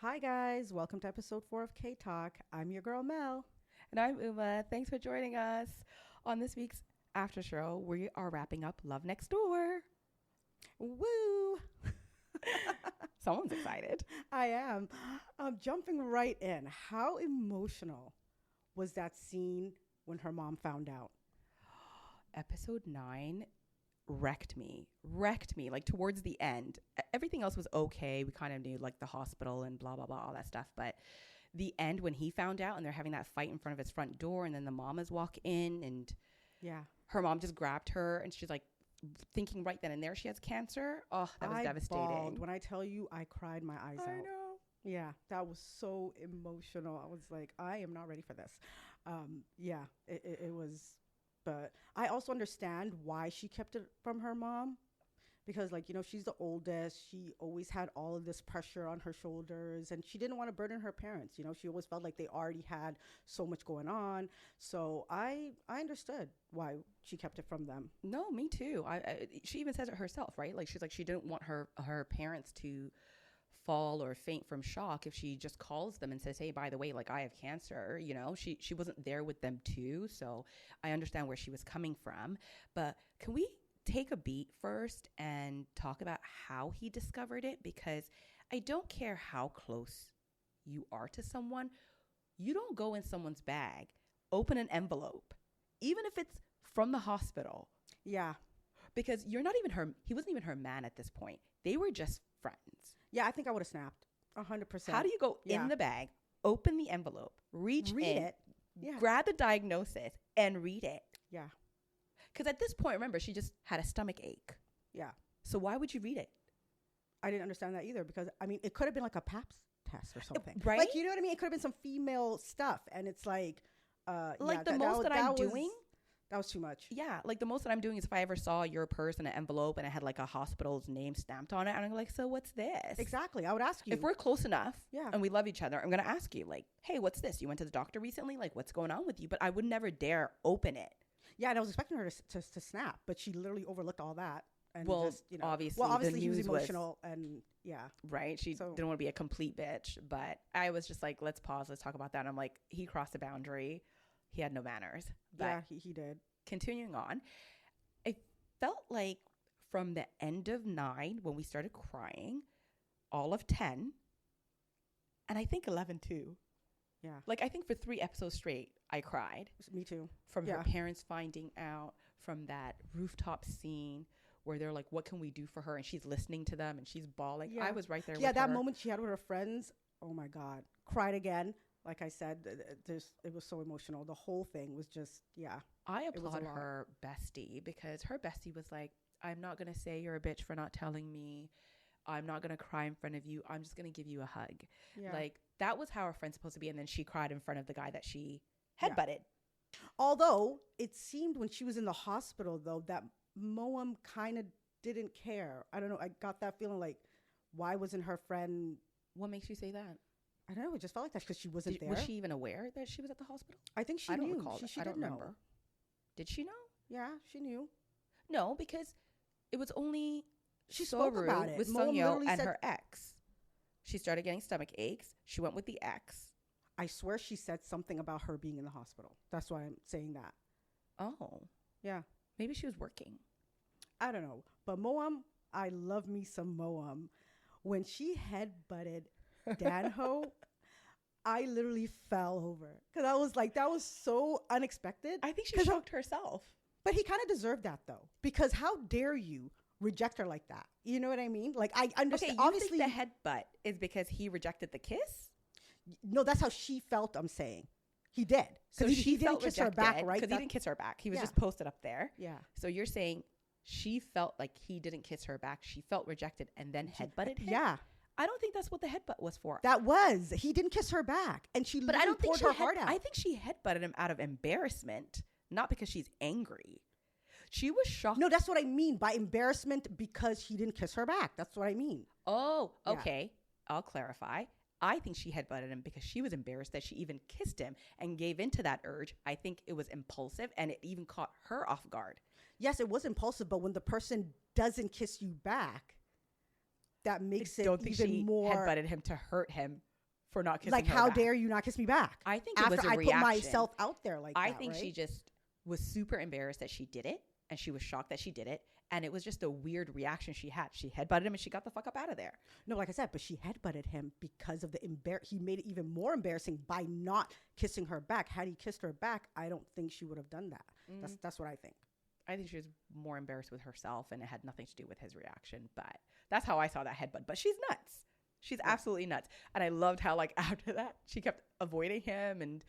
Hi, guys. Welcome to episode 4 of Ktalk. I'm your girl, Mel. And I'm Uma. Thanks for joining us on this week's after show. We are wrapping up Love Next Door. Woo! Someone's excited. I am. Jumping right in. How emotional was that scene when her mom found out? Episode 9 wrecked me. Like towards the end. Everything else was okay. We kind of knew like the hospital and blah, blah, blah, all that stuff. But the end when he found out and they're having that fight in front of his front door and then the mamas walk in and Yeah. her mom just grabbed her and she's like thinking right then and there she has cancer. Oh, that was devastating. Bawled. When I tell you, I cried my eyes out. I know. Yeah, that was so emotional. I was like, I am not ready for this. Yeah, it was. But I also understand why she kept it from her mom. Because, like, she's the oldest. She always had all of this pressure on her shoulders. And she didn't want to burden her parents. She always felt like they already had so much going on. So I understood why she kept it from them. No, me too. She even says it herself, right? Like she's like she didn't want her parents to fall or faint from shock if she just calls them and says, hey, by the way, like I have cancer. She wasn't there with them too. So I understand where she was coming from. But can we take a beat first and talk about how he discovered it? Because I don't care how close you are to someone. You don't go in someone's bag, open an envelope, even if it's from the hospital. Yeah. Because he wasn't even her man at this point. They were just friends. Yeah, I think I would have snapped 100%. How do you go in the bag, open the envelope, read in, it, grab the diagnosis and read it? Yeah. Because at this point, remember, she just had a stomach ache. Yeah. So why would you read it? I didn't understand that either because, it could have been like a PAPS test or something. Right? Like, you know what I mean? It could have been some female stuff. And it's like... I'm doing... That was too much. Yeah. Like the most that I'm doing is if I ever saw your purse in an envelope and it had like a hospital's name stamped on it, and I'm like, so what's this? Exactly. I would ask you. If we're close enough Yeah. and we love each other, I'm going to ask you like, hey, what's this? You went to the doctor recently? Like, what's going on with you? But I would never dare open it. Yeah, and I was expecting her to snap, but she literally overlooked all that. And obviously he was emotional and yeah. Right? She didn't want to be a complete bitch, but I was just like, let's pause. Let's talk about that. And I'm like, he crossed the boundary. He had no manners. But yeah, he did. Continuing on, I felt like from the end of 9, when we started crying, all of 10, and I think 11 too. Yeah. Like, I think for 3 episodes straight, I cried. Me too. From her parents finding out, from that rooftop scene where they're like, what can we do for her? And she's listening to them and she's bawling. Yeah. I was right there with her. Yeah, that moment she had with her friends, oh my God. Cried again. Like I said, it was so emotional. The whole thing was just, yeah. I applaud her bestie because her bestie was like, I'm not going to say you're a bitch for not telling me. I'm not going to cry in front of you. I'm just going to give you a hug. Yeah. Like, that was how a friend's supposed to be. And then she cried in front of the guy that she headbutted. Yeah. Although, it seemed when she was in the hospital, though, that Moam kind of didn't care. I don't know. I got that feeling like, why wasn't her friend... What makes you say that? I don't know. It just felt like that because she wasn't there. Was she even aware that she was at the hospital? I think she knew. She I don't know. remember. Did she know? Yeah, she knew. No, because it was only she spoke about it with Sungyo and her ex. She started getting stomach aches. She went with the ex. I swear she said something about her being in the hospital. That's why I'm saying that. Oh. Yeah. Maybe she was working. I don't know. But Moam, I love me some Moam. When she headbutted Danho, I literally fell over because I was like, that was so unexpected. I think she shocked herself. But he kind of deserved that though, because how dare you reject her like that? You know what I mean? Like, I understand. Okay, obviously, think the headbutt is because he rejected the kiss. No, that's how she felt. I'm saying he did. So he didn't kiss her back, right? Because he didn't kiss her back. He was just posted up there. Yeah. So you're saying she felt like he didn't kiss her back. She felt rejected and then headbutted him. Yeah. I don't think that's what the headbutt was for. He didn't kiss her back, and she. But I don't think her heart out. I think she headbutted him out of embarrassment, not because she's angry. She was shocked. No, that's what I mean by embarrassment because he didn't kiss her back. That's what I mean. Oh, okay. Yeah. I'll clarify. I think she headbutted him because she was embarrassed that she even kissed him and gave into that urge. I think it was impulsive and it even caught her off guard. Yes, it was impulsive, but when the person doesn't kiss you back, that makes it even more. Headbutted him to hurt him. for not kissing like, her how back. dare you not kiss me back? I think it After was a I reaction. put myself out there like I that, think right? she just was super embarrassed that she did it, and she was shocked that she did it, and it was just a weird reaction she had. She headbutted him, and she got the fuck up out of there. No, like I said, but she headbutted him because of the he made it even more embarrassing by not kissing her back. Had he kissed her back, I don't think she would have done that. That's what I think. I think she was more embarrassed with herself, and it had nothing to do with his reaction. But that's how I saw that headbutt. But she's nuts. She's absolutely nuts. And I loved how, like, after that, she kept avoiding him and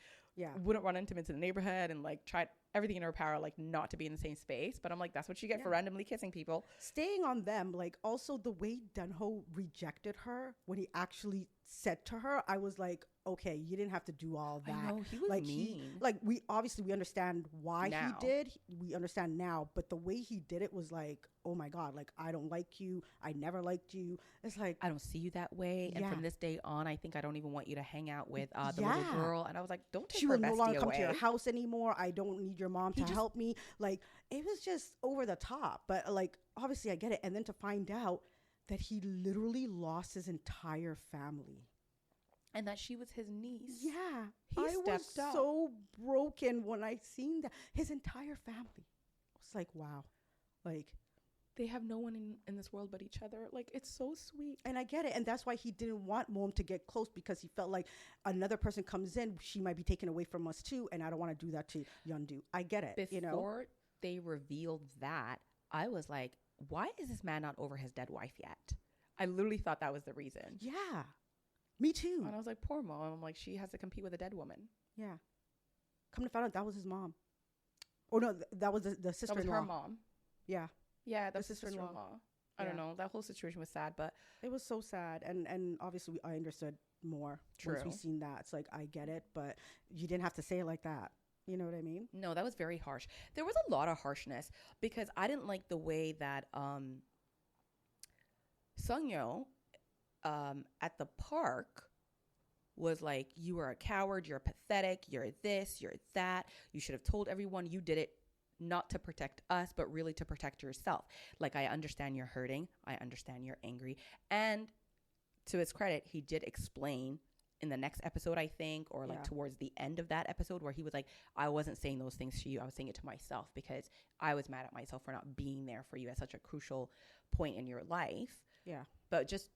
wouldn't run into him into the neighborhood, and like tried everything in her power, like, not to be in the same space. But I'm like, that's what you get for randomly kissing people. Staying on them, like, also the way Dunho rejected her when he actually said to her, I was like, okay, you didn't have to do all that. I know, he was like mean. we understand why Now. he did. We understand now, but the way he did it was like, oh my God, like, I don't like you. I never liked you. It's like, I don't see you that way. And from this day on, I think I don't even want you to hang out with the little girl. And I was like, don't take she her will bestie no longer come away. to your house anymore. I don't need your mom to help me. Like, it was just over the top. But like, obviously I get it. And then to find out that he literally lost his entire family. And that she was his niece. Yeah. He I was stepped up. so broken when I seen that. His entire family. I was like, wow. Like, they have no one in this world but each other. Like, it's so sweet. And I get it. And that's why he didn't want Mom to get close, because he felt like another person comes in, she might be taken away from us too. And I don't want to do that to Yeondu. I get it. Before they revealed that, I was like, why is this man not over his dead wife yet? I literally thought that was the reason. Yeah. Me too. And I was like, poor Mom. I'm like, she has to compete with a dead woman. Yeah. Come to find out, that was his mom. Oh, no, that was the sister-in-law. That was her mom. Yeah. Yeah, that's the the sister-in-law. I Yeah. don't know. That whole situation was sad, but it was so sad. And obviously I understood more once we seen that. It's like, I get it, but you didn't have to say it like that. You know what I mean? No, that was very harsh. There was a lot of harshness because I didn't like the way that Sungyo at the park was like, you are a coward, you're pathetic, you're this, you're that. You should have told everyone you did it not to protect us, but really to protect yourself. Like, I understand you're hurting. I understand you're angry. And to his credit, he did explain in the next episode, I think, or like towards the end of that episode, where he was like, I wasn't saying those things to you. I was saying it to myself because I was mad at myself for not being there for you at such a crucial point in your life. Yeah. But just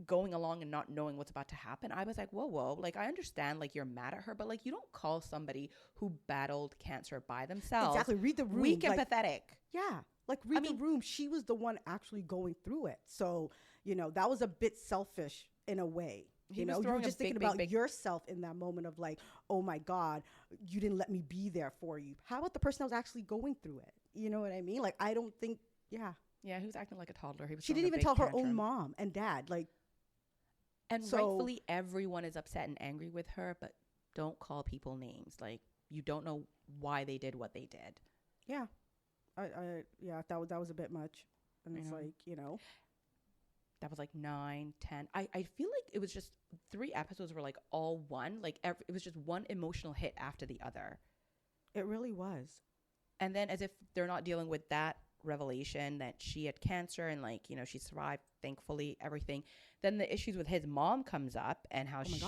going along and not knowing what's about to happen, I was like, whoa, like, I understand, like, you're mad at her, but like, you don't call somebody who battled cancer by themselves exactly. Read the room. weak and pathetic. Yeah. Like, read the room. She was the one actually going through it. So, that was a bit selfish in a way. You were just thinking about yourself in that moment of like, oh my God, you didn't let me be there for you. How about the person that was actually going through it? You know what I mean? Like, I don't think, Yeah, he was acting like a toddler. She didn't even tell her own mom and dad. Like, and rightfully everyone is upset and angry with her, but don't call people names. Like, you don't know why they did what they did. Yeah. That was a bit much. And it's like, that was like 9, 10. I feel like it was just 3 episodes were like all one. Like, it was just one emotional hit after the other. It really was. And then, as if they're not dealing with that revelation that she had cancer and like, she survived, thankfully, everything. Then the issues with his mom comes up and how she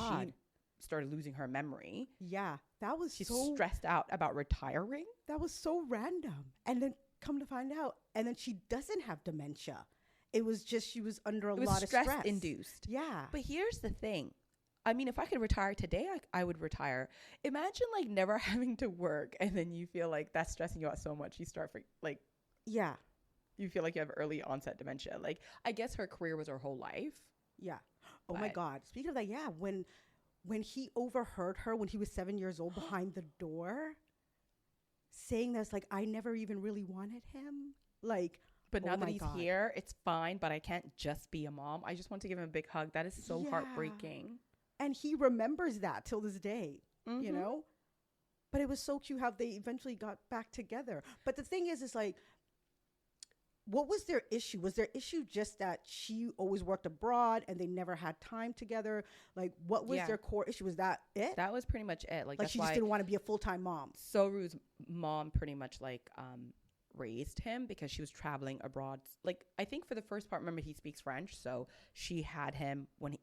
started losing her memory. Yeah, that was She's stressed out about retiring. That was so random. And then come to find out, and then she doesn't have dementia. It was just she was under a lot of stress. Stress induced. Yeah. But here's the thing. I mean, if I could retire today, I would retire. Imagine like never having to work, and then you feel like that's stressing you out so much. You start yeah. You feel like you have early onset dementia. Like, I guess her career was her whole life. Yeah. Oh my God. Speaking of that, yeah, when he overheard her when he was 7 years old behind the door saying that's like, I never even really wanted him. Like, but now that he's here, it's fine, but I can't just be a mom. I just want to give him a big hug. That is so heartbreaking. And he remembers that till this day, But it was so cute how they eventually got back together. But the thing is like, what was their issue? Was their issue just that she always worked abroad and they never had time together? Like, what was their core issue? Was that it? That was pretty much it. Like she just didn't want to be a full-time mom. Soru's mom pretty much like raised him because she was traveling abroad. Like, I think for the first part, remember, he speaks French, so she had him when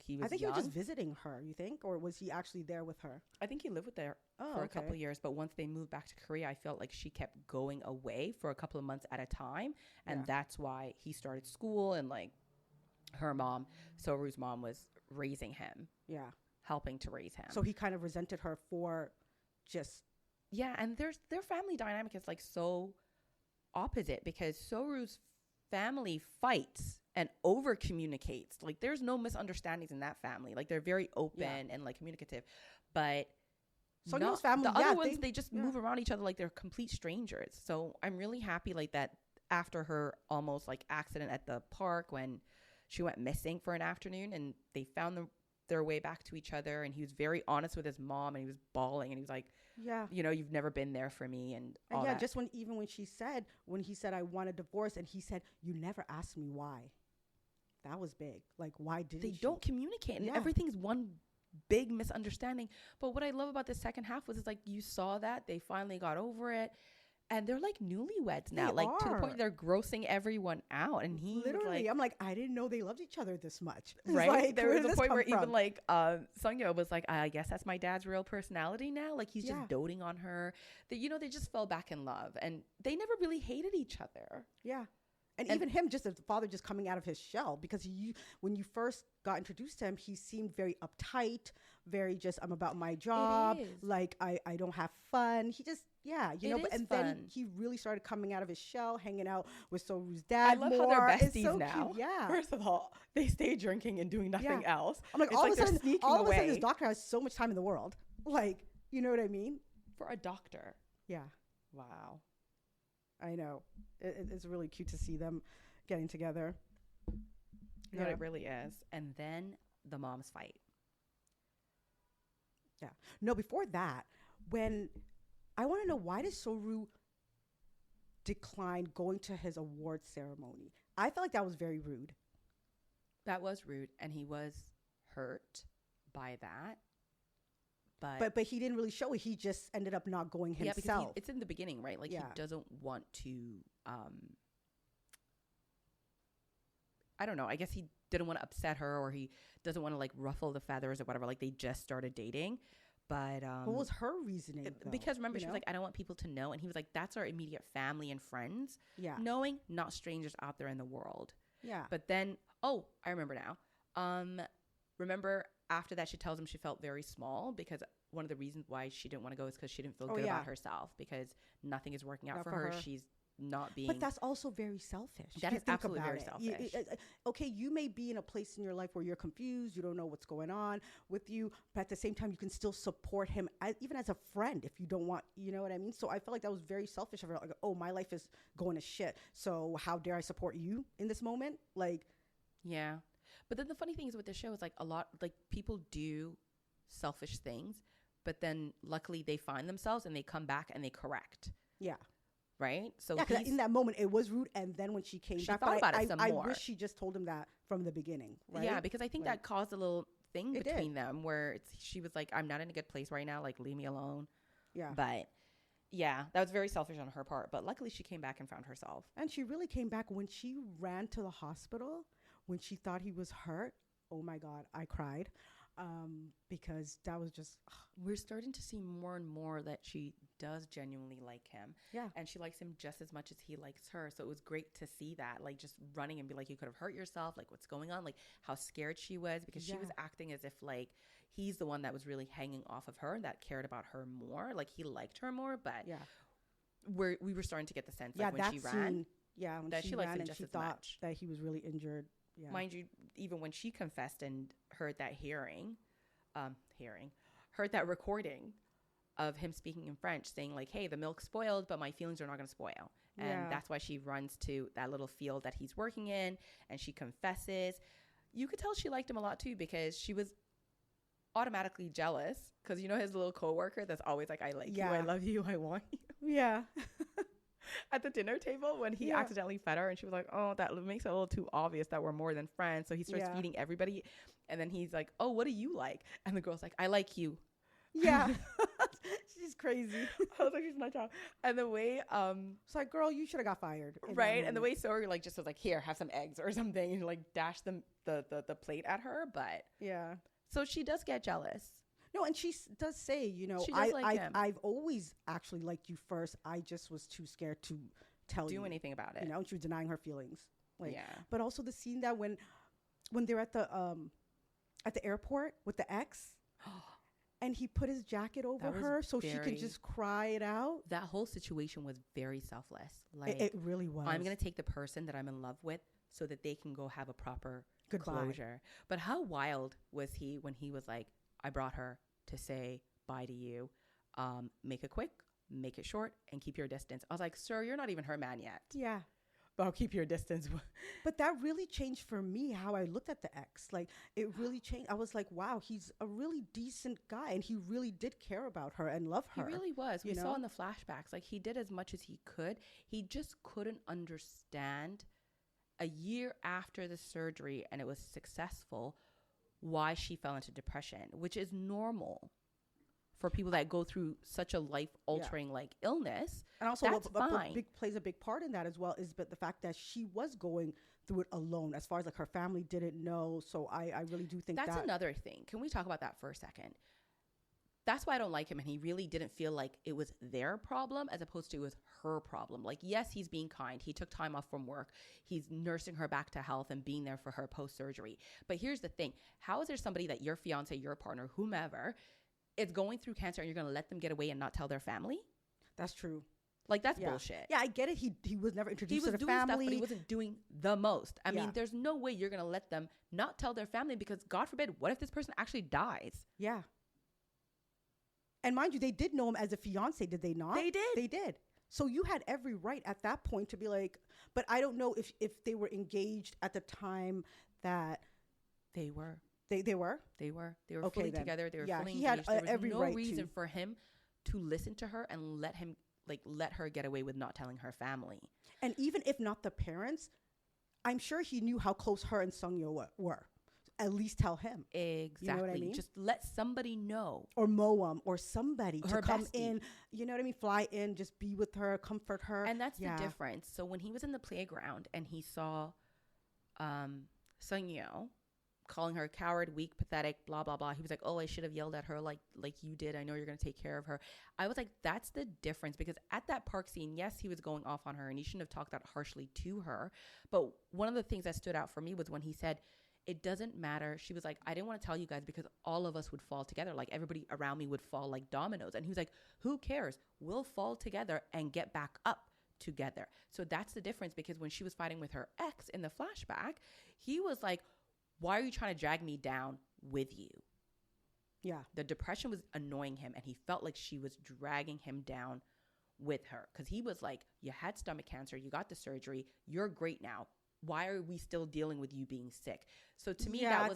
he was I think young. he was just visiting her, you think? Or was he actually there with her? I think he lived with her Oh, for a okay. couple of years, but once they moved back to Korea, I felt like she kept going away for a couple of months at a time, and Yeah. that's why he started school, and like her mom, Soru's mom, was raising him, Yeah. helping to raise him. So he kind of resented her for just, yeah, and their family dynamic is like so opposite because Soru's family fights and over communicates. Like there's no misunderstandings in that family. Like they're very open and like communicative, but Sonyo's family, the other yeah, ones, they just yeah. move around each other like they're complete strangers. So I'm really happy like that after her almost like accident at the park when she went missing for an afternoon and they found their way back to each other, and he was very honest with his mom and he was bawling and he was like, yeah. you know, you've never been there for me and all yeah, that. just when he said, I want a divorce, and he said, you never asked me why. That was big. Like, why didn't They she? don't communicate and everything's one big misunderstanding. But what I love about the second half was it's like you saw that they finally got over it. And they're like newlyweds now, They like to the are. point they're grossing everyone out. And he Literally, was like, I'm like, I didn't know they loved each other this much. It's right? Like, There where was did a this point come where from? even like Sungyo was like, I guess that's my dad's real personality now. Like he's Yeah. just doting on her. That, you know, they just fell back in love and they never really hated each other. Yeah. And And- even him, just as the father, just coming out of his shell, because when you first got introduced to him, he seemed very uptight, very just, I'm about my job. is. Like, I don't have fun. He just, yeah, you It know, is and then fun. he really started coming out of his shell, hanging out with Soru's I dad love more. how they're It's besties so now. cute. Yeah. First of all, they stay drinking and doing nothing else. I'm like, It's all like of a they're sudden, sneaking all of a sudden, this away. doctor has so much time in the world. Like, you know what I mean? For a doctor. Yeah, Wow. I know. It's really cute to see them getting together. No, it really is. And then the moms fight. Yeah. No, before that, when I want to know, why did Soru decline going to his award ceremony? I felt like that was very rude. That was rude. And he was hurt by that. But he didn't really show it. He just ended up not going yeah, himself. because it's in the beginning, right? Like he doesn't want to, I don't know. I guess he didn't want to upset her, or he doesn't want to like ruffle the feathers or whatever. Like they just started dating. But what was her reasoning? Though, because remember, she you was know? like, I don't want people to know. And he was like, that's our immediate family and friends. Yeah. Knowing, not strangers out there in the world. Yeah. But then, oh, I remember now. Remember after that, she tells him she felt very small because one of the reasons why she didn't want to go is because she didn't feel good about herself, because nothing is working out Not for for her. her. She's not being. But that's also very selfish. That You is think absolutely about very it. selfish. Okay, you may be in a place in your life where you're confused, you don't know what's going on with you, but at the same time, you can still support him, even as a friend, if you don't want, you know what I mean? So I felt like that was very selfish of her. Like, oh, my life is going to shit, so how dare I support you in this moment? Like, yeah. But then the funny thing is with the show is like a lot, like people do selfish things, but then luckily they find themselves and they come back and they correct. yeah. Right? So Yeah, because in that moment it was rude, and then when she came She back, thought but about it some I more. wish she just told him that from the beginning, right? Yeah, because I think Like, that caused a little thing It between them where she was like, I'm not in a good place right now. Like, leave me alone. yeah. But yeah, that was very selfish on her part. But luckily she came back and found herself. And she really came back when she ran to the hospital when she thought he was hurt. Oh my God, I cried because that was just, We're starting to see more and more that she does genuinely like him. yeah. And she likes him just as much as he likes her. So it was great to see that, like just running and be like, you could have hurt yourself. Like what's going on? Like how scared she was, because she was acting as if like he's the one that was really hanging off of her, that cared about her more. Like he liked her more, but Yeah. we were starting to get the sense like when that she scene, ran. when that she she likes ran him and just she as thought much. that he was really injured. Yeah. Mind you, even when she confessed and heard that heard that recording of him speaking in French saying like, hey, the milk's spoiled, but my feelings are not going to spoil. And Yeah. that's why she runs to that little field that he's working in and she confesses. You could tell she liked him a lot too, because she was automatically jealous, because you know his little coworker that's always like, I like you, I love you, I want you. Yeah. At the dinner table when he accidentally fed her and she was like, oh, that makes it a little too obvious that we're more than friends. So he starts feeding everybody. And then he's like, oh, what do you like? And the girl's like, I like you. Yeah. she's crazy. I was like, she's my child. And the way, It's like, girl, you should have got fired. right. And the way Sawyer like just was like, here, have some eggs or something, and like dash them the plate at her. But yeah. so she does get jealous. No, and she does say, you know, She does like him. I've always actually liked you first. I just was too scared to tell you. Do anything about it. You know, and she was denying her feelings. Like, yeah. But also the scene that when they're at the airport with the ex, and he put his jacket over her so she could just cry it out. That whole situation was very selfless. Like It really was. I'm gonna take the person that I'm in love with so that they can go have a proper closure. But how wild was he when he was like, I brought her to say bye to you. Make it quick, make it short, and keep your distance. I was like, sir, you're not even her man yet. Yeah. But I'll keep your distance. But that really changed for me how I looked at the ex. Like, it really changed. I was like, wow, he's a really decent guy. And he really did care about her and love her. He really was. We know? saw in the flashbacks, like he did as much as he could. He just couldn't understand a year after the surgery, and it was successful, why she fell into depression, which is normal for people that go through such a life-altering like illness. And also that's fine. plays a big part in that as well is but the fact that she was going through it alone, as far as like her family didn't know. So I really do think that's another thing. Can we talk about that for a second? That's why I don't like him. And he really didn't feel like it was their problem as opposed to it was her problem. Like, yes, he's being kind. He took time off from work. He's nursing her back to health and being there for her post-surgery. But here's the thing. How is there somebody that your fiance, your partner, whomever, is going through cancer and you're going to let them get away and not tell their family? That's true. Like, that's bullshit. Yeah, I get it. He was never introduced to the family. Stuff, but he wasn't doing the most. I mean, there's no way you're going to let them not tell their family because, God forbid, what if this person actually dies? Yeah. And mind you, they did know him as a fiance, did they not? They did. They did. So you had every right at that point to be like, but I don't know if they were engaged at the time that they were. They were? They were fully together. They were fully engaged. He had there was every no right reason for him to listen to her and let her get away with not telling her family. And even if not the parents, I'm sure he knew how close her and Sungyo were. At least tell him. Exactly. You know what I mean? Just let somebody know. Or Mel Uma or somebody her to come bestie. in. You know what I mean? Fly in, just be with her, comfort her. And that's the difference. So when he was in the playground and he saw Sungyo calling her a coward, weak, pathetic, blah, blah, blah. He was like, oh, I should have yelled at her like you did. I know you're going to take care of her. I was like, that's the difference. Because at that park scene, yes, he was going off on her and he shouldn't have talked that harshly to her. But one of the things that stood out for me was when he said, it doesn't matter. She was like, I didn't want to tell you guys because all of us would fall together. Like everybody around me would fall like dominoes. And he was like, who cares? We'll fall together and get back up together. So that's the difference, because when she was fighting with her ex in the flashback, he was like, why are you trying to drag me down with you? Yeah. The depression was annoying him and he felt like she was dragging him down with her, because he was like, you had stomach cancer, you got the surgery, you're great now. Why are we still dealing with you being sick? So to me, that was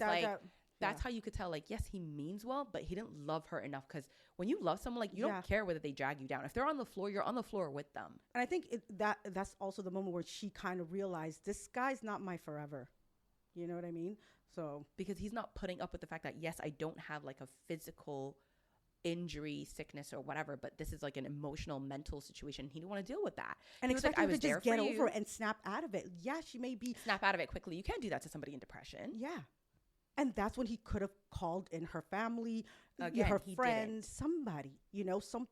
that's how you could tell, like, yes, he means well, but he didn't love her enough. Because when you love someone, like, you don't care whether they drag you down. If they're on the floor, you're on the floor with them. And I think that's also the moment where she kind of realized, this guy's not my forever. You know what I mean? So because he's not putting up with the fact that, yes, I don't have like a physical injury, sickness or whatever, but this is like an emotional, mental situation. He didn't want to deal with that. And expect him to just get over it and snap out of it. Yeah, she may be... Snap out of it quickly. You can't do that to somebody in depression. Yeah. And that's when he could have called in her family, again, her friends, somebody,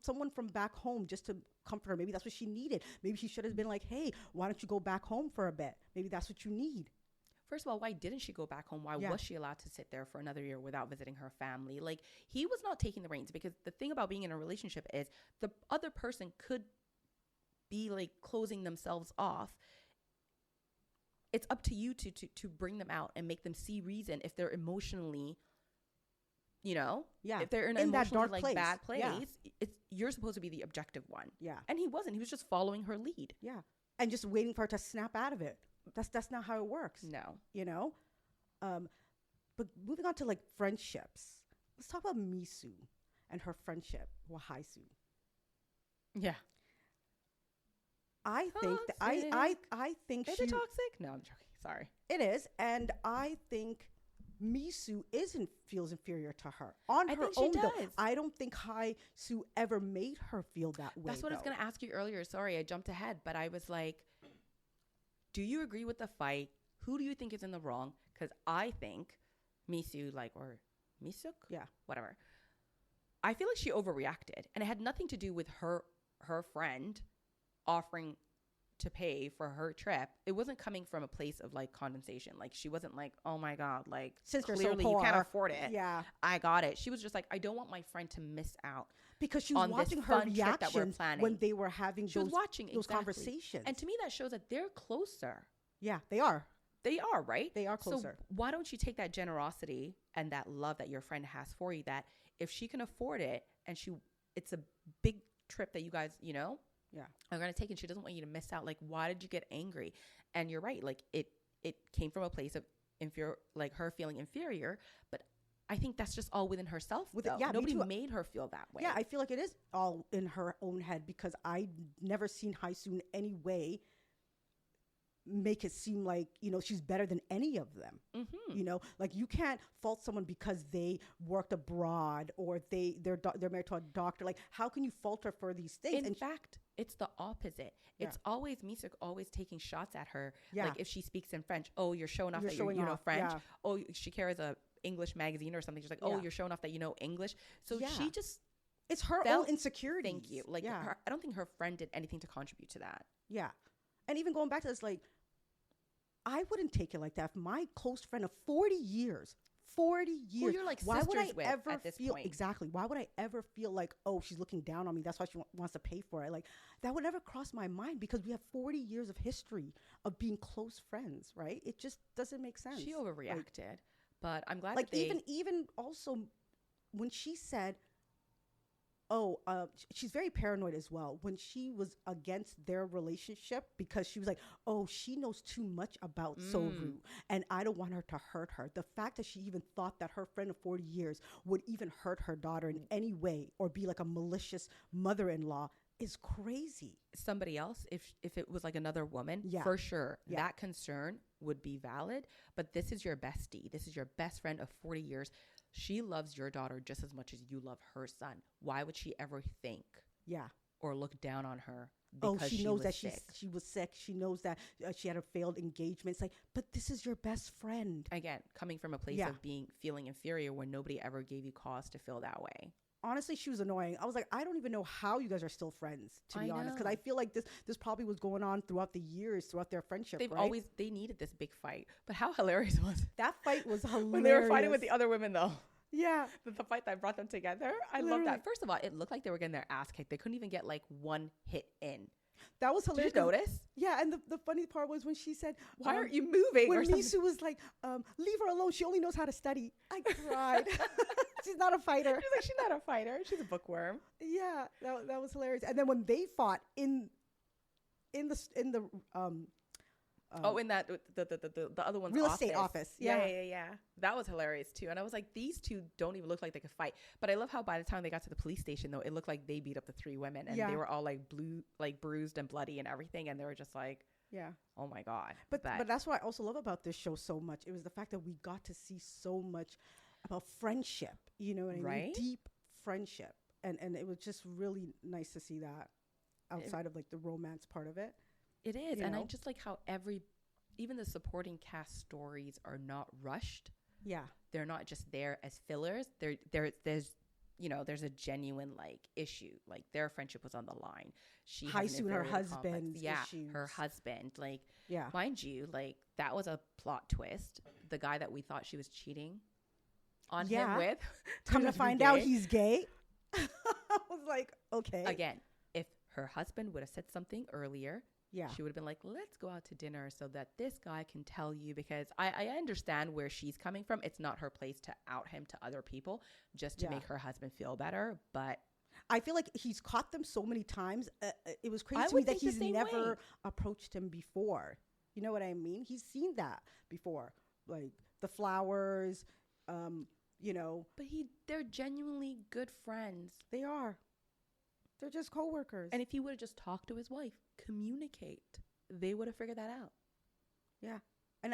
someone from back home just to comfort her. Maybe that's what she needed. Maybe she should have been like, hey, why don't you go back home for a bit? Maybe that's what you need. First of all, why didn't she go back home? Why was she allowed to sit there for another year without visiting her family? Like, he was not taking the reins, because the thing about being in a relationship is the other person could be like closing themselves off. It's up to you to bring them out and make them see reason if they're emotionally, if they're in an emotionally like bad place. Yeah. You're supposed to be the objective one. Yeah. And he wasn't. He was just following her lead. Yeah. And just waiting for her to snap out of it. That's not how it works. No. But moving on to like friendships, let's talk about Misu and her friendship with Haisu. Yeah. I think that I think is it toxic? No, I'm joking. Sorry. It is, and I think Misu feels inferior to her on I her think she own. Though. does. I don't think Hai Su ever made her feel that way. That's what I was going to ask you earlier. Sorry, I jumped ahead, but I was like, do you agree with the fight? Who do you think is in the wrong? Because I think Misu, or Misuk? Yeah. Whatever. I feel like she overreacted, and it had nothing to do with her friend offering to pay for her trip. It wasn't coming from a place of like condensation. Like she wasn't like, oh my God, like Since clearly you're so you poor, can't afford it. Yeah. I got it. She was just like, I don't want my friend to miss out. Because she was watching her reactions when they were having those conversations. And to me, that shows that they're closer. Yeah, they are. They are, right? They are closer. So why don't you take that generosity and that love that your friend has for you, that if she can afford it and it's a big trip that you guys, are going to take, and she doesn't want you to miss out. Like, why did you get angry? And you're right. Like it came from a place of her feeling inferior, but I think that's just all within herself. Nobody made her feel that way. Yeah, I feel like it is all in her own head, because I never seen Haisu in any way make it seem like, she's better than any of them. Mm-hmm. Like you can't fault someone because they worked abroad or they're married to a doctor. Like, how can you fault her for these things? In fact, it's the opposite. Yeah. It's always Misuk always taking shots at her. Yeah. Like if she speaks in French, oh, you're showing off that you know French. Yeah. Oh, she carries a English magazine or something. She's like, oh, you're showing off that you know English. So she just, it's her own insecurity. Thank you. Like I don't think her friend did anything to contribute to that. Yeah. And even going back to this, like, I wouldn't take it like that. If my close friend of 40 years, who you're like why would I with ever at this feel point. Exactly? Why would I ever feel like, oh, she's looking down on me, that's why she wants to pay for it? Like, that would never cross my mind, because we have 40 years of history of being close friends, right? It just doesn't make sense. She overreacted, but I'm glad like that even also when she said, she's very paranoid as well. When she was against their relationship, because she was like, oh, she knows too much about Soru, and I don't want her to hurt her. The fact that she even thought that her friend of 40 years would even hurt her daughter in any way or be like a malicious mother-in-law is crazy. Somebody else, if it was like another woman, for sure, that concern would be valid. But this is your bestie. This is your best friend of 40 years. She loves your daughter just as much as you love her son. Why would she ever think or look down on her because she knows that sick? she was sick. She knows that she had a failed engagement. It's like, but this is your best friend. Again, coming from a place of feeling inferior when nobody ever gave you cause to feel that way. Honestly, she was annoying. I was like, I don't even know how you guys are still friends, to be honest, because I feel like this probably was going on throughout the years, throughout their friendship. They needed this big fight. But how hilarious was it? That fight was hilarious. When they were fighting with the other women, though. Yeah. The fight that brought them together. I love that. First of all, it looked like they were getting their ass kicked. They couldn't even get like one hit in. That was hilarious. Did you notice? Yeah, and the funny part was when she said, why aren't you moving? When Misu was like, leave her alone. She only knows how to study. I cried. She's not a fighter. She's like, she's not a fighter. She's a bookworm. Yeah, that was hilarious. And then when they fought in the in that the other one's real estate office. Yeah. That was hilarious too. And I was like, these two don't even look like they could fight. But I love how by the time they got to the police station, though, it looked like they beat up the three women, and they were all like bruised and bloody and everything, and they were just like, oh my God. But that's what I also love about this show so much. It was the fact that we got to see so much about friendship. You know what I mean? Deep friendship, and it was just really nice to see that outside of like the romance part of it. It is. And I just like how even the supporting cast stories are not rushed. Yeah. They're not just there as fillers. There's a genuine like issue. Like their friendship was on the line. She Haisu and her husband. Her husband. Like, mind you, like that was a plot twist. The guy that we thought she was cheating on him with. Come to find out he's gay. I was like, okay. Again, if her husband would have said something earlier, she would have been like, let's go out to dinner so that this guy can tell you, because I understand where she's coming from. It's not her place to out him to other people just to make her husband feel better. But I feel like he's caught them so many times. It was crazy to me that he's never approached him before. You know what I mean? He's seen that before, like the flowers, But they're genuinely good friends. They are. They're just coworkers. And if he would have just talked to his wife, communicate, they would have figured that out. Yeah.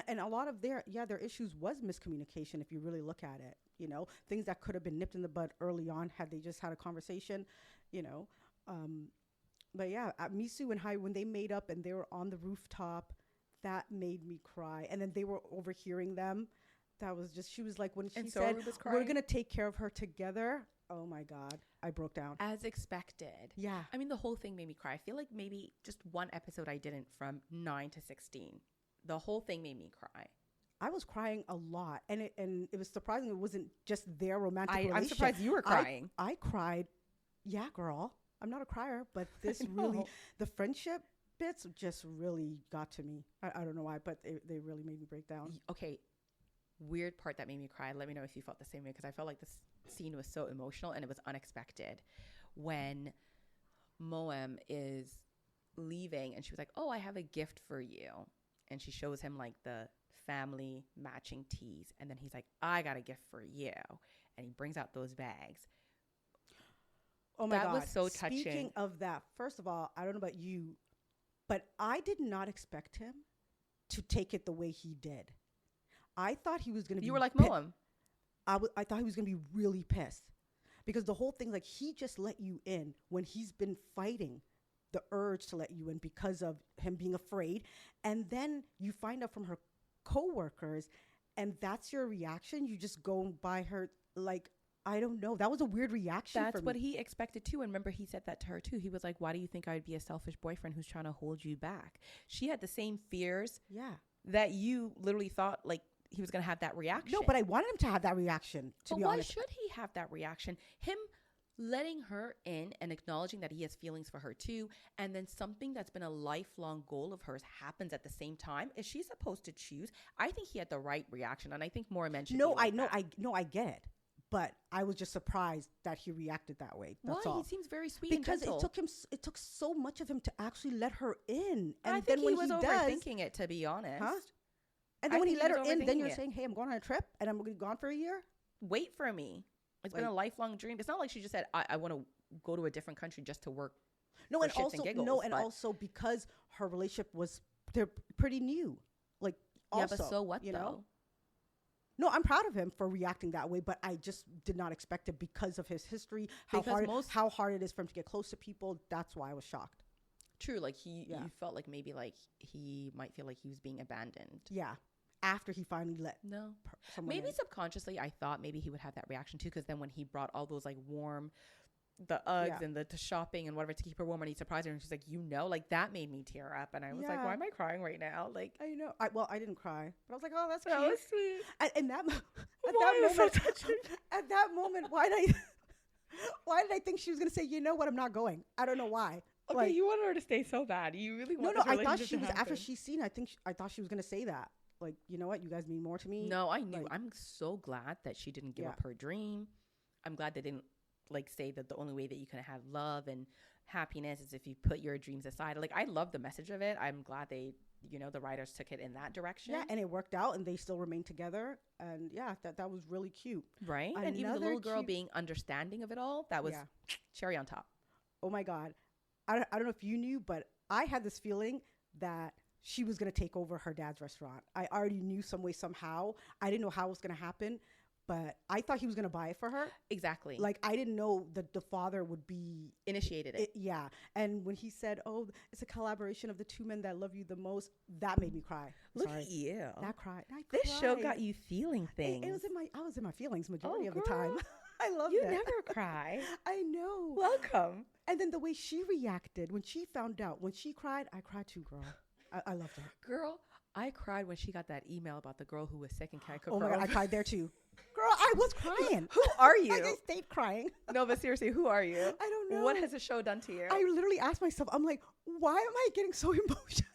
And a lot of their issues was miscommunication if you really look at it, things that could have been nipped in the bud early on had they just had a conversation, you know. But yeah, Misu and Hai, when they made up and they were on the rooftop, that made me cry. And then they were overhearing them. That was just, she was like, when she said, we're going to take care of her together. Oh my God. I broke down. As expected. Yeah. I mean, the whole thing made me cry. I feel like maybe just one episode I didn't from 9 to 16. The whole thing made me cry. I was crying a lot. And it was surprising it wasn't just their romantic relationship. I'm surprised you were crying. I cried. Yeah, girl. I'm not a crier, but this really, the friendship bits just really got to me. I don't know why, but they really made me break down. Okay. Weird part that made me cry. Let me know if you felt the same way, because I felt like this scene was so emotional and it was unexpected. When Moem is leaving and she was like, oh, I have a gift for you. And she shows him like the family matching tees. And then he's like, I got a gift for you. And he brings out those bags. Oh my God. That was so touching. Speaking of that, first of all, I don't know about you, but I did not expect him to take it the way he did. I thought he was going to be... You were like Moem. I thought he was going to be really pissed. Because the whole thing, like, he just let you in when he's been fighting the urge to let you in because of him being afraid. And then you find out from her coworkers, and that's your reaction. You just go by her, like, I don't know. That was a weird reaction. That's what he expected too. And remember, he said that to her too. He was like, why do you think I would be a selfish boyfriend who's trying to hold you back? She had the same fears that you literally thought, like, he was going to have that reaction. No, but I wanted him to have that reaction, to be honest. Why should he have that reaction? Him letting her in and acknowledging that he has feelings for her too, and then something that's been a lifelong goal of hers happens at the same time. Is she supposed to choose? I think he had the right reaction, and I think more men should. No, I get it, but I was just surprised that he reacted that way. That's all. He seems very sweet because and gentle. it took so much of him to actually let her in, and I then think when he was overthinking it, to be honest. Huh? And then when he let her in, then you're saying, hey, I'm going on a trip and I'm going to be gone for a year? Wait for me. It's been a lifelong dream. It's not like she just said, I want to go to a different country just to work. No, and also because her relationship they're pretty new. Like, also, yeah, but so what, though? No, I'm proud of him for reacting that way, but I just did not expect it because of his history, how hard it is for him to get close to people. That's why I was shocked. True, like you felt like maybe like he might feel like he was being abandoned. Yeah. After he finally let someone maybe in. Subconsciously I thought maybe he would have that reaction too, because then when he brought all those like warm, the Uggs and the shoping and whatever to keep her warm, and he surprised her and she's like, like that made me tear up, and I was like, why am I crying right now? Like, I know. I didn't cry, but I was like, oh, that's cute. That was sweet. And that moment, so touching. At that moment, why did I think she was gonna say, you know what, I'm not going? I don't know why. Okay, like, you wanted her to stay so bad. You really wanted No, I thought she was, after she's seen, I thought she was going to say that. Like, you know what? You guys mean more to me. No, I knew. Like, I'm so glad that she didn't give up her dream. I'm glad they didn't, like, say that the only way that you can have love and happiness is if you put your dreams aside. Like, I love the message of it. I'm glad they, the writers took it in that direction. Yeah, and it worked out, and they still remain together. And, yeah, that was really cute. Right? And even the little girl being understanding of it all, that was cherry on top. Oh, my God. I don't know if you knew, but I had this feeling that she was going to take over her dad's restaurant. I already knew some way, somehow. I didn't know how it was going to happen, but I thought he was going to buy it for her. Exactly. Like, I didn't know that the father would be... Initiated it. Yeah. And when he said, oh, it's a collaboration of the two men that love you the most, that made me cry. Look at you. That cried. This show got you feeling things. I was in my feelings majority of the time. I love you that. You never cry. I know. Welcome. And then the way she reacted when she found out, when she cried, I cried too, girl. I loved her. Girl, I cried when she got that email about the girl who was sick and can't cook. Oh my God, I cried there too. Girl, I was crying. Who are you? I stayed crying. No, but seriously, who are you? I don't know. What has the show done to you? I literally asked myself, I'm like, why am I getting so emotional?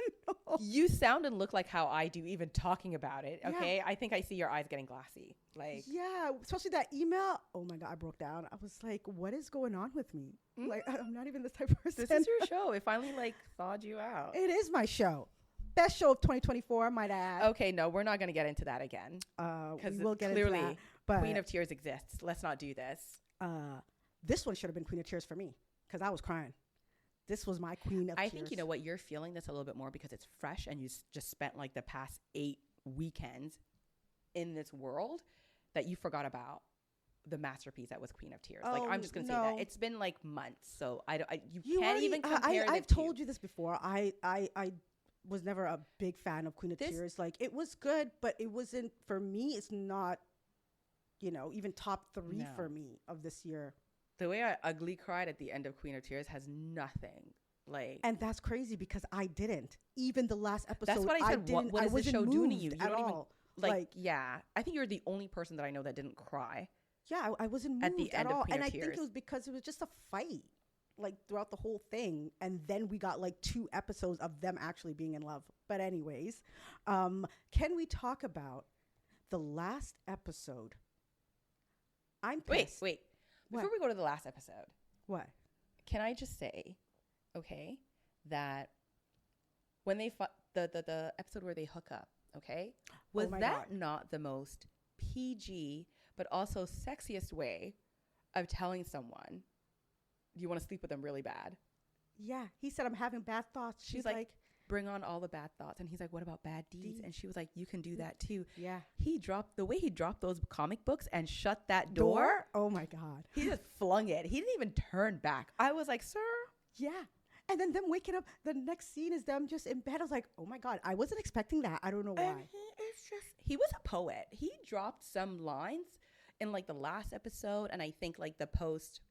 You sound and look like how I do even talking about it, okay? Yeah. I think I see your eyes getting glassy. Like, yeah, especially that email. Oh my God, I broke down. I was like, what is going on with me? Mm-hmm. Like, I'm not even this type of person. This is your show. It finally like thawed you out. It is my show. Best show of 2024, might add. Okay, no, we're not going to get into that again. We will get clearly into that. But Queen of Tears exists. Let's not do this. This one should have been Queen of Tears for me because I was crying. This was my Queen of Tears. I think you know what, you're feeling this a little bit more because it's fresh and you just spent like the past 8 weekends in this world that you forgot about the masterpiece that was Queen of Tears. Like, I'm just gonna say that it's been like months, so you can't even compare. I've told you this before. I was never a big fan of Queen of Tears. Like, it was good, but it wasn't for me. It's not, even top 3 for me of this year. The way I ugly cried at the end of Queen of Tears has nothing. Like, and that's crazy because I didn't. Even the last episode, that's what I said. What is the show doing to you? You at don't all. even like. Yeah, I think you're the only person that I know that didn't cry. Yeah, I wasn't moved at the end at all. Of Queen and of I Tears. think it was because it was just a fight, like throughout the whole thing. And then we got like 2 episodes of them actually being in love. But anyways, can we talk about the last episode? I'm pissed. Wait. What? Before we go to the last episode, what? Can I just say, okay, that when they the episode where they hook up, okay, was that not the most PG but also sexiest way of telling someone you want to sleep with them really bad? Yeah, he said, I'm having bad thoughts. She's like, bring on all the bad thoughts. And he's like, what about bad deeds? And she was like, you can do that too. Yeah. The way he dropped those comic books and shut that door. Oh my God. He just flung it. He didn't even turn back. I was like, sir. Yeah. And then them waking up, the next scene is them just in bed. I was like, oh my God, I wasn't expecting that. I don't know why. And he was a poet. He dropped some lines in like the last episode, and I think like the post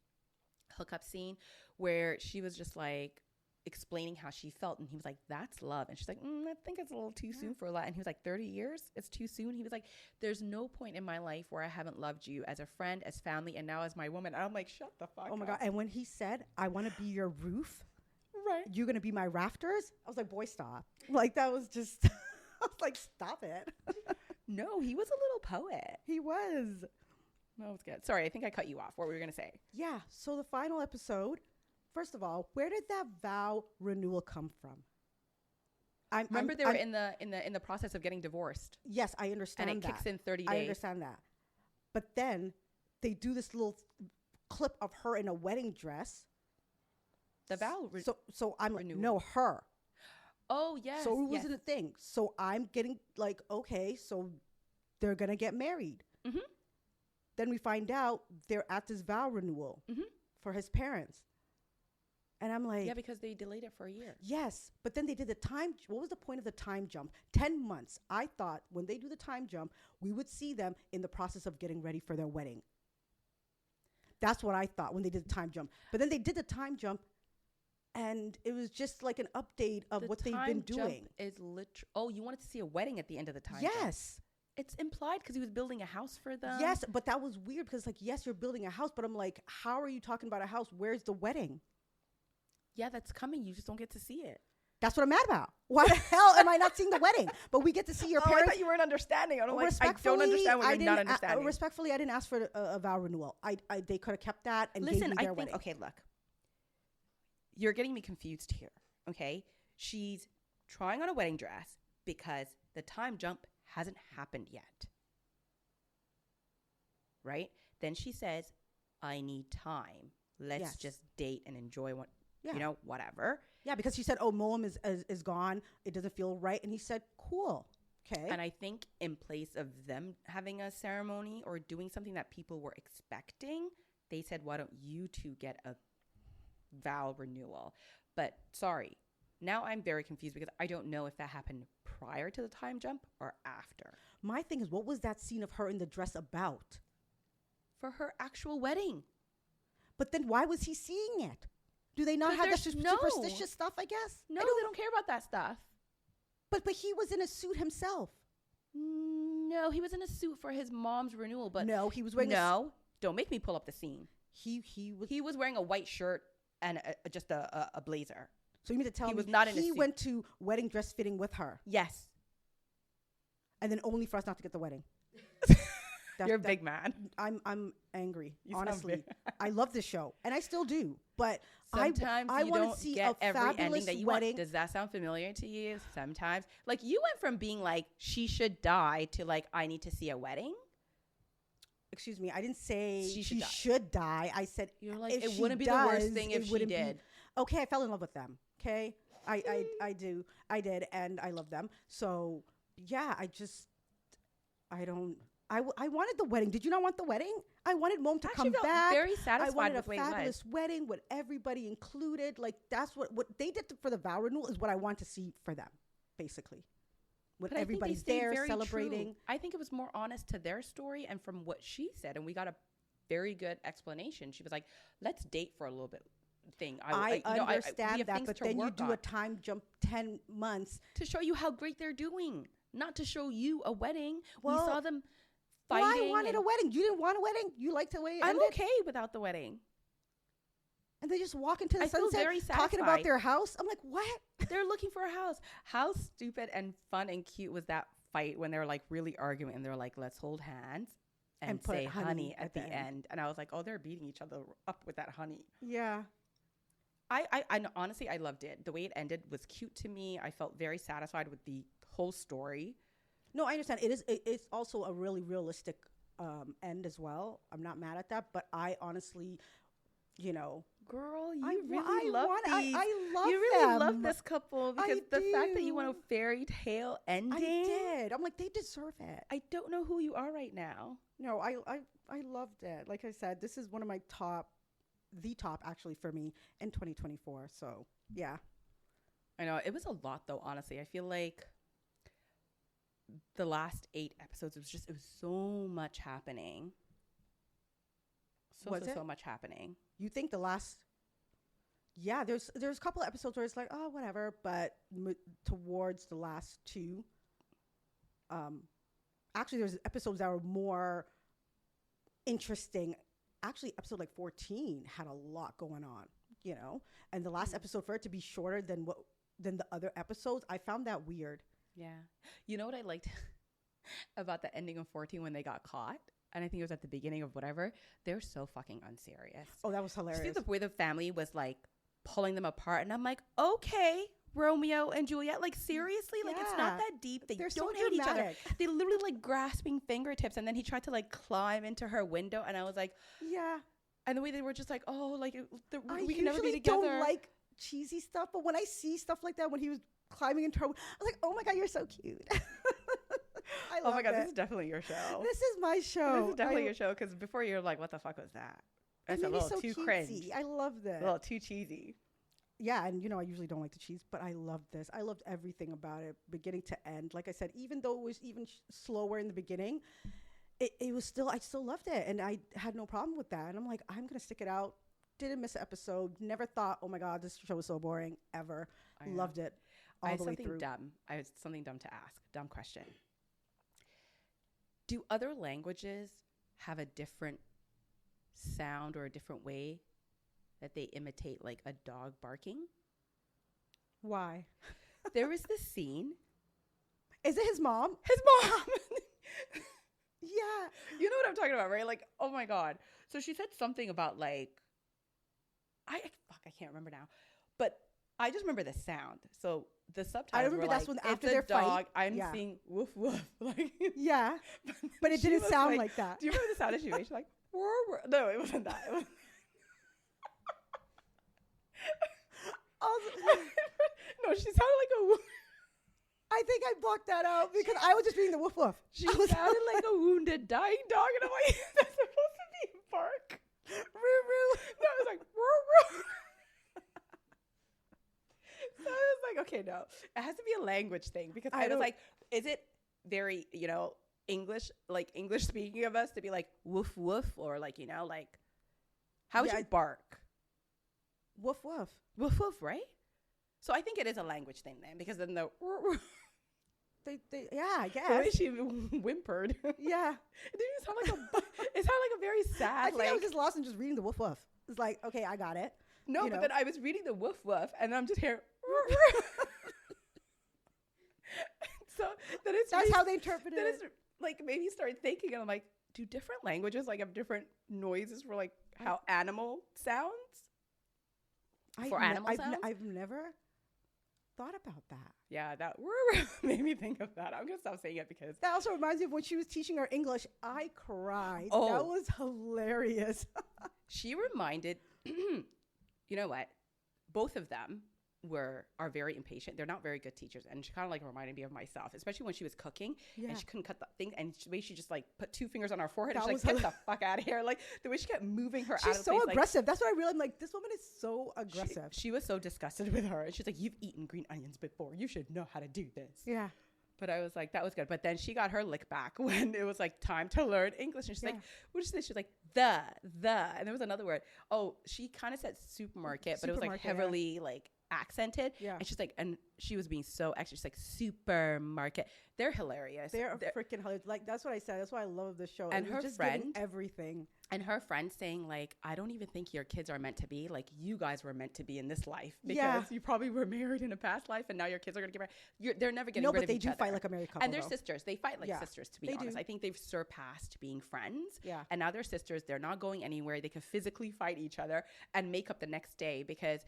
hookup scene where she was just like explaining how she felt, and he was like, that's love. And she's like, I think it's a little too soon for that. And he was like, 30 years? It's too soon? He was like, there's no point in my life where I haven't loved you as a friend, as family, and now as my woman. And I'm like, shut the fuck up. Oh my God. And when he said, I want to be your roof, right? You're going to be my rafters? I was like, boy, stop. Like, that was just, I was like, stop it. No, he was a little poet. He was. That was good. Sorry, I think I cut you off. What were you going to say? Yeah. So the final episode, first of all, where did that vow renewal come from? Remember they were in the process of getting divorced. Yes, I understand that. And it kicks in 30 days. I understand that. But then they do this little clip of her in a wedding dress. The vow so I'm renewal. No, her. Oh, yes. So it wasn't a thing. So I'm getting like, okay, so they're going to get married. Mm-hmm. Then we find out they're at this vow renewal for his parents. And I'm like... Yeah, because they delayed it for a year. Yes. But then they did the time... What was the point of the time jump? 10 months. I thought when they do the time jump, we would see them in the process of getting ready for their wedding. That's what I thought when they did the time jump. But then they did the time jump, and it was just like an update of what they've been doing. Oh, you wanted to see a wedding at the end of the time jump? Yes. It's implied because he was building a house for them. Yes, but that was weird because, like, yes, you're building a house, but I'm like, how are you talking about a house? Where's the wedding? Yeah, that's coming. You just don't get to see it. That's what I'm mad about. Why the hell am I not seeing the wedding? But we get to see your parents. I thought you weren't understanding. I'm like, I don't understand what you're not understanding. Respectfully, I didn't ask for a vow renewal. They could have kept that and gave me their wedding. Okay, look. You're getting me confused here, okay? She's trying on a wedding dress because the time jump hasn't happened yet. Right? Then she says, I need time. Let's just date and enjoy whatever. Yeah, because she said, oh, Mel Uma is gone. It doesn't feel right. And he said, cool. Okay. And I think in place of them having a ceremony or doing something that people were expecting, they said, why don't you two get a vow renewal? But sorry. Now I'm very confused because I don't know if that happened prior to the time jump or after. My thing is, what was that scene of her in the dress about? For her actual wedding. But then why was he seeing it? Do they not have that superstitious stuff, I guess? No, they don't care about that stuff. But he was in a suit himself. No, he was in a suit for his mom's renewal. But no, he was wearing don't make me pull up the scene. He was wearing a white shirt and just a blazer. So you mean to tell me he was not in a suit? He went to wedding dress fitting with her? Yes. And then only for us not to get the wedding. You're a big man. I'm angry. Honestly, I love this show, and I still do. But sometimes I want to see a every fabulous ending that you wedding. Want. Does that sound familiar to you? Sometimes, like you went from being like she should die to like I need to see a wedding. Excuse me, I didn't say she should die. I said you're like it wouldn't be the worst thing if she did. Okay, I fell in love with them. Okay, I did, and I love them. So yeah, I wanted the wedding. Did you not want the wedding? I wanted Mom to Actually come felt back. very I satisfied wanted a with the way it was. fabulous wedding with everybody included. Like that's what they did for the vow renewal is what I want to see for them, basically. When But I think they everybody's stayed there very celebrating. true. I think it was more honest to their story and from what she said, and we got a very good explanation. She was like, "Let's date for a little bit." Thing I understand we have that, things but to then you work do on a time jump 10 months. to show you how great they're doing, not to show you a wedding. Well, we saw them Well, fighting. I wanted a wedding. You didn't want a wedding? You liked the way it I'm ended? okay without the wedding. And they just walk into the I feel sunset very talking about satisfied. their house. I'm like, what? They're looking for a house. How stupid and fun and cute was that fight when they were like really arguing and they're like, "Let's hold hands and put say honey honey at the end." And I was like, "Oh, they're beating each other up with that honey." Yeah. I know, honestly, I loved it. The way it ended was cute to me. I felt very satisfied with the whole story. No, I understand. It's also a really realistic end as well. I'm not mad at that, but I honestly, you know, Girl, you I really love these. I love you really them. love this couple because the fact that you want a do. fairy tale ending. I did. I'm like, they deserve it. I don't know who you are right now. No, I loved it. Like I said, this is one of my the top actually for me in 2024. So yeah. I know it was a lot though. Honestly, I feel like the last 8 episodes it was so much happening. So much happening. You think the last? Yeah, there's a couple of episodes where it's like, oh, whatever, but towards the last 2, actually, there's episodes that were more interesting. Actually, episode like 14 had a lot going on, you know. And the last episode, for it to be shorter than the other episodes, I found that weird. Yeah, you know what I liked about the ending of 14 when they got caught? And I think it was at the beginning of whatever. They're so fucking unserious. Oh, that was hilarious. See the way the family was like pulling them apart, and I'm like, okay, Romeo and Juliet, like seriously, like it's not that deep. They They're don't so hate each other. dramatic. They literally like grasping fingertips, and then he tried to like climb into her window, and I was like, Yeah. and the way they were just like, oh, like I we can never be usually together. don't like cheesy stuff, but when I see stuff like that, when he was climbing into her, I was like, oh my God, you're so cute. I Oh love my God, it. this is definitely your show. This is my show. This is definitely your show because before you're like, what the fuck was that? I It's mean, a little it's so too cutesy. cringe. I love this. A little too cheesy. Yeah, and you know, I usually don't like the cheese, but I loved this. I loved everything about it, beginning to end. Like I said, even though it was even slower in the beginning, it was still, I still loved it. And I had no problem with that. And I'm like, I'm going to stick it out. Didn't miss an episode. Never thought, oh my God, this show was so boring, ever. Loved it all the way through. I have something dumb to ask. Dumb question. Do other languages have a different sound or a different way that they imitate like a dog barking? Why? There was this scene. Is it his mom? His mom. Yeah. You know what I'm talking about, right? Like, oh my God. So she said something about like, I can't remember now. But I just remember the sound. So the subtitles I remember were that's like, when after it's a their dog, fight. I'm Yeah. seeing woof woof. Like, Yeah. But it she didn't was sound like that. Do you remember the sound that she made? She's like, "Wah, wah." No, it wasn't that. It was no, she sounded like a woof. I think I blocked that out because I was just reading the woof woof. She sounded like a wounded, dying dog. And I'm like, that's supposed to be bark. Roo roo. No, I was like, woo, woo. So I was like, okay, no. It has to be a language thing because I was don't- like, is it very, English, like English speaking of us to be like woof woof or like, like, how would Yeah, you bark? Woof woof. Woof woof, right? So I think it is a language thing then because then the Yeah, I the way guess. she whimpered. Yeah. It didn't sound like it sounded like a very sad I think like I was just lost in just reading the woof woof. It's like, okay, I got it. no, you but know. then I was reading the woof woof and I'm just hearing so then it's That's how they interpreted then it. it's like maybe start thinking and I'm like, do different languages like have different noises for like how animal sounds? For animal sounds? I've never thought about that. Yeah, that made me think of that. I'm gonna stop saying it because That also reminds me of when she was teaching her English. I cried. Oh. That was hilarious. she reminded you know what? Both of them, are very impatient. They're not very good teachers, and she kind of like reminded me of myself, especially when she was cooking and she couldn't cut the thing, and the way she just like put 2 fingers on her forehead and she's like, get the fuck out of here. Like the way she kept moving her out of She's so place, aggressive. like, That's what I realized. Like, this woman is so aggressive. she was so disgusted with her, and she's like, you've eaten green onions before, you should know how to do this. Yeah. But I was like, that was good. But then she got her lick back when it was like time to learn English. And she's like, what is this? She's like, the. And there was another word. Oh, she kind of said supermarket, but it was like heavily like accented. Yeah. And she's like, and she was being so extra. She's like, supermarket. They're hilarious. They're freaking hilarious. Like, that's what I said. That's why I love the show. And her just friend, everything. And her friend saying like, I don't even think your kids are meant to be. Like, you guys were meant to be in this life because you probably were married in a past life, and now your kids are going to get married. They're never getting rid of each other. No, but they do fight like a married couple. And they're sisters. They fight like sisters, to be honest. I think they've surpassed being friends. Yeah. And now they're sisters. They're not going anywhere. They can physically fight each other and make up the next day, because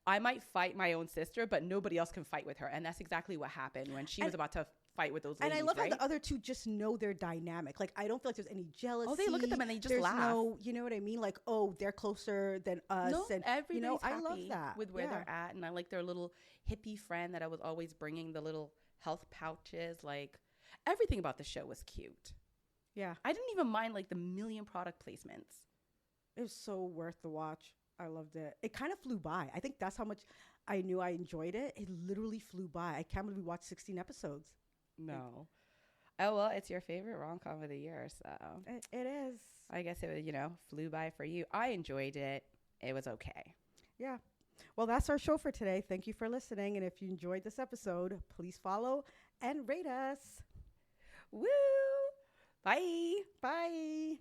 I might fight my own sister, but nobody else can fight with her. And that's exactly what happened when she was about to fight with those ladies. And I love how the other two just know their dynamic. Like, I don't feel like there's any jealousy. Oh, they look at them and they just laugh. No, you know what I mean? Like, oh, they're closer than us. No, and everybody's I happy love that with where they're at. And I like their little hippie friend that I was always bringing the little health pouches. Like, everything about the show was cute. Yeah. I didn't even mind like the million product placements. It was so worth the watch. I loved it. It kind of flew by. I think that's how much I knew I enjoyed it. It literally flew by. I can't believe we watched 16 episodes. No. Oh, well, it's your favorite rom-com of the year, so. It is. I guess it, flew by for you. I enjoyed it. It was okay. Yeah. Well, that's our show for today. Thank you for listening. And if you enjoyed this episode, please follow and rate us. Woo! Bye. Bye.